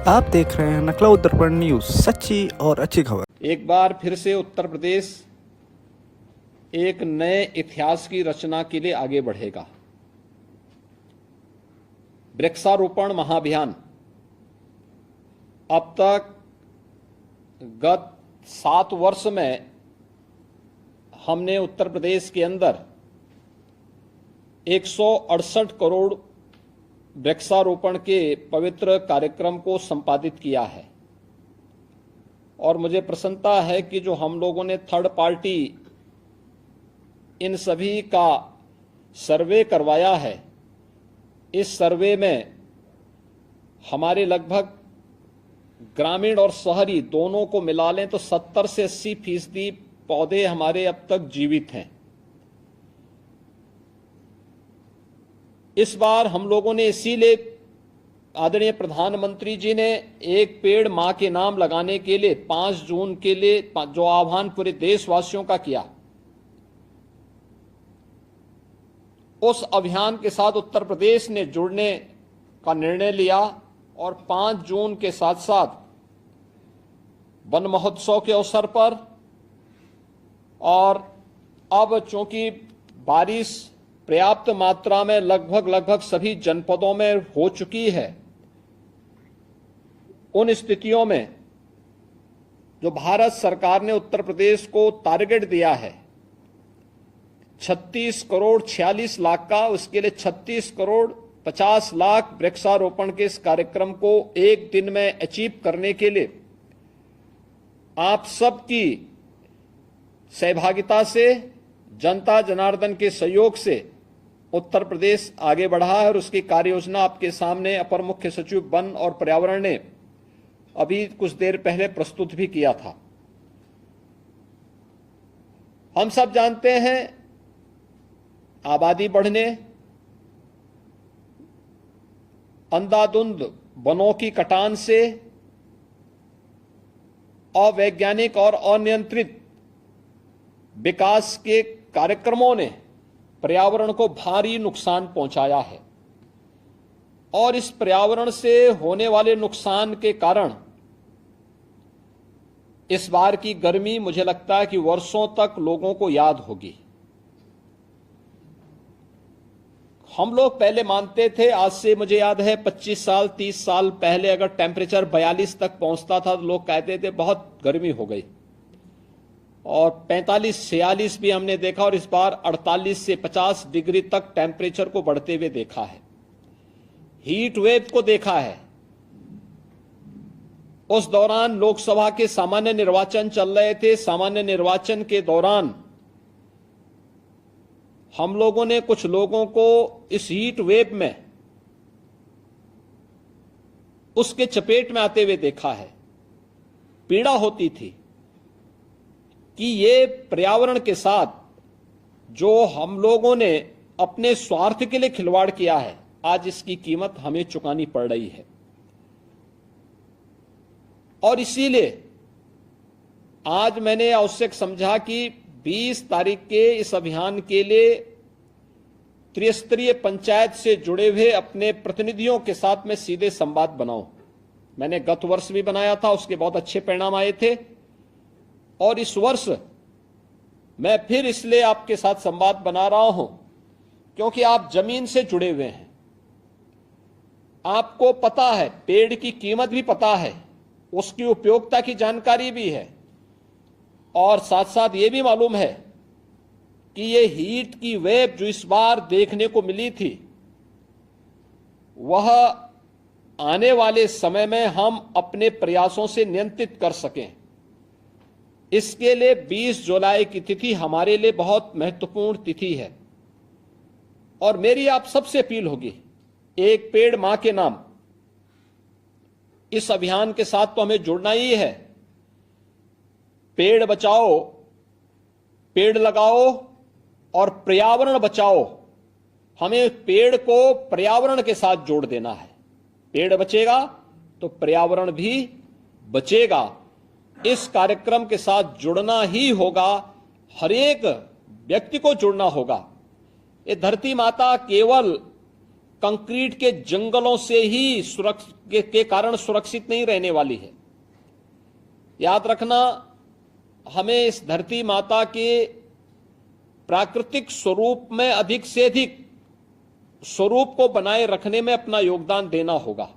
आप देख रहे हैं नकला दर्पण न्यूज, सच्ची और अच्छी खबर। एक बार फिर से उत्तर प्रदेश एक नए इतिहास की रचना के लिए आगे बढ़ेगा। वृक्षारोपण महाअभियान अब तक गत 7 वर्ष में हमने उत्तर प्रदेश के अंदर 168 करोड़ वृक्षारोपण के पवित्र कार्यक्रम को संपादित किया है और मुझे प्रसन्नता है कि जो हम लोगों ने थर्ड पार्टी इन सभी का सर्वे करवाया है, इस सर्वे में हमारे लगभग ग्रामीण और शहरी दोनों को मिला लें तो 70 से 80% पौधे हमारे अब तक जीवित हैं। इस बार हम लोगों ने इसीलिए आदरणीय प्रधानमंत्री जी ने एक पेड़ मां के नाम लगाने के लिए 5 जून के लिए जो आह्वान पूरे देशवासियों का किया, उस अभियान के साथ उत्तर प्रदेश ने जुड़ने का निर्णय लिया और 5 जून के साथ साथ वन महोत्सव के अवसर पर और अब चूंकि बारिश पर्याप्त मात्रा में लगभग सभी जनपदों में हो चुकी है, उन स्थितियों में जो भारत सरकार ने उत्तर प्रदेश को टारगेट दिया है 36 करोड़ 46 लाख का, उसके लिए 36 करोड़ 50 लाख वृक्षारोपण के इस कार्यक्रम को एक दिन में अचीव करने के लिए आप सबकी सहभागिता से, जनता जनार्दन के सहयोग से उत्तर प्रदेश आगे बढ़ा है और उसकी कार्य योजना आपके सामने अपर मुख्य सचिव वन और पर्यावरण ने अभी कुछ देर पहले प्रस्तुत भी किया था। हम सब जानते हैं आबादी बढ़ने, अंधाधुंध वनों की कटान से, अवैज्ञानिक और अनियंत्रित विकास के कार्यक्रमों ने पर्यावरण को भारी नुकसान पहुंचाया है और इस पर्यावरण से होने वाले नुकसान के कारण इस बार की गर्मी मुझे लगता है कि वर्षों तक लोगों को याद होगी। हम लोग पहले मानते थे, आज से मुझे याद है 25 साल 30 साल पहले अगर टेम्परेचर 42 तक पहुंचता था तो लोग कहते थे बहुत गर्मी हो गई, और 45-46 भी हमने देखा और इस बार 48 से 50 डिग्री तक टेम्परेचर को बढ़ते हुए देखा है, हीट वेव को देखा है। उस दौरान लोकसभा के सामान्य निर्वाचन चल रहे थे, सामान्य निर्वाचन के दौरान हम लोगों ने कुछ लोगों को इस हीट वेव में उसके चपेट में आते हुए देखा है। पीड़ा होती थी कि ये पर्यावरण के साथ जो हम लोगों ने अपने स्वार्थ के लिए खिलवाड़ किया है, आज इसकी कीमत हमें चुकानी पड़ रही है। और इसीलिए आज मैंने आवश्यक समझा कि 20 तारीख के इस अभियान के लिए त्रिस्तरीय पंचायत से जुड़े हुए अपने प्रतिनिधियों के साथ में सीधे संवाद बनाऊं। मैंने गत वर्ष भी बनाया था, उसके बहुत अच्छे परिणाम आए थे और इस वर्ष मैं फिर इसलिए आपके साथ संवाद बना रहा हूं क्योंकि आप जमीन से जुड़े हुए हैं, आपको पता है, पेड़ की कीमत भी पता है, उसकी उपयोगिता की जानकारी भी है और साथ साथ ये भी मालूम है कि ये हीट की वेव जो इस बार देखने को मिली थी वह आने वाले समय में हम अपने प्रयासों से नियंत्रित कर सकें। इसके लिए 20 जुलाई की तिथि हमारे लिए बहुत महत्वपूर्ण तिथि है और मेरी आप सबसे अपील होगी, एक पेड़ मां के नाम इस अभियान के साथ तो हमें जुड़ना ही है। पेड़ बचाओ, पेड़ लगाओ और पर्यावरण बचाओ। हमें पेड़ को पर्यावरण के साथ जोड़ देना है। पेड़ बचेगा तो पर्यावरण भी बचेगा। इस कार्यक्रम के साथ जुड़ना ही होगा, हर एक व्यक्ति को जुड़ना होगा। ये धरती माता केवल कंक्रीट के जंगलों से ही के कारण सुरक्षित नहीं रहने वाली है। याद रखना, हमें इस धरती माता के प्राकृतिक स्वरूप में अधिक से अधिक स्वरूप को बनाए रखने में अपना योगदान देना होगा।